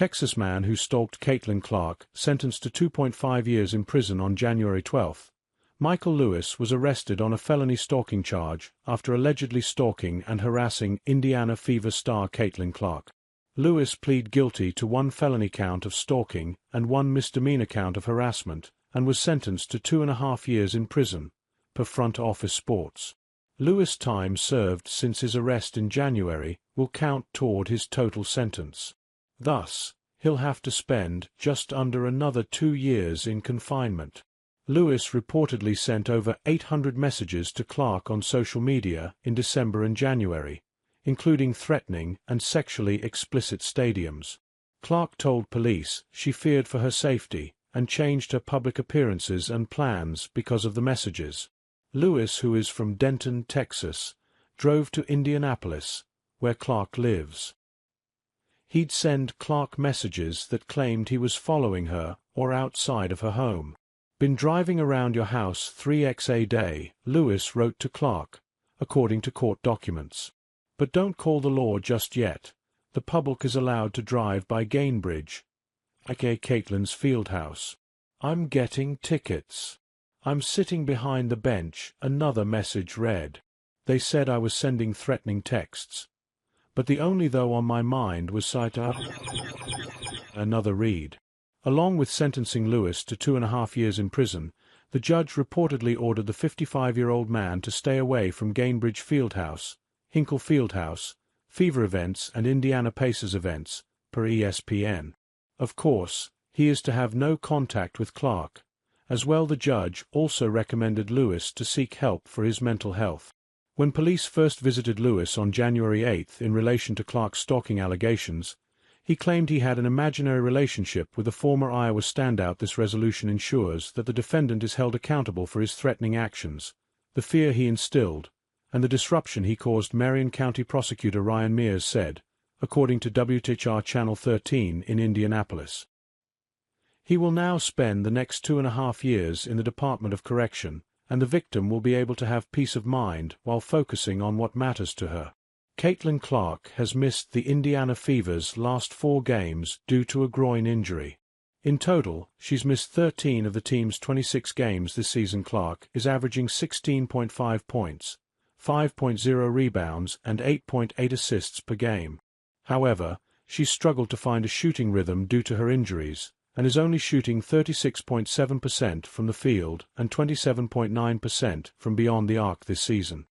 Texas man who stalked Caitlin Clark, sentenced to 2.5 years in prison on January 12. Michael Lewis was arrested on a felony stalking charge after allegedly stalking and harassing Indiana Fever star Caitlin Clark. Lewis pleaded guilty to one felony count of stalking and one misdemeanor count of harassment, and was sentenced to 2.5 years in prison, per Front Office Sports. Lewis' time served since his arrest in January will count toward his total sentence. Thus, he'll have to spend just under another 2 years in confinement. Lewis reportedly sent over 800 messages to Clark on social media in December and January, including threatening and sexually explicit stadiums. Clark told police she feared for her safety and changed her public appearances and plans because of the messages. Lewis, who is from Denton, Texas, drove to Indianapolis, where Clark lives. He'd send Clark messages that claimed he was following her or outside of her home. "Been driving around your house 3x a day," Lewis wrote to Clark, according to court documents. "But don't call the law just yet. The public is allowed to drive by Gainbridge, aka Caitlin's field house. I'm getting tickets. I'm sitting behind the bench," another message read. "They said I was sending threatening texts. But the only though on my mind was sight up," another read. Along with sentencing Lewis to 2.5 years in prison, the judge reportedly ordered the 55-year-old man to stay away from Gainbridge Fieldhouse, Hinkle Fieldhouse, Fever events and Indiana Pacers events, per ESPN. Of course, he is to have no contact with Clark. As well, the judge also recommended Lewis to seek help for his mental health. When police first visited Lewis on January 8 in relation to Clark's stalking allegations, he claimed he had an imaginary relationship with a former Iowa standout. This resolution ensures that the defendant is held accountable for his threatening actions, the fear he instilled, and the disruption he caused. Marion County Prosecutor Ryan Mears said, according to WTHR Channel 13 in Indianapolis. He will now spend the next 2.5 years in the Department of Correction, and the victim will be able to have peace of mind while focusing on what matters to her. Caitlin Clark has missed the Indiana Fever's last 4 games due to a groin injury. In total, she's missed 13 of the team's 26 games this season. Clark is averaging 16.5 points, 5.0 rebounds and 8.8 assists per game. However, she's struggled to find a shooting rhythm due to her injuries, and is only shooting 36.7% from the field and 27.9% from beyond the arc this season.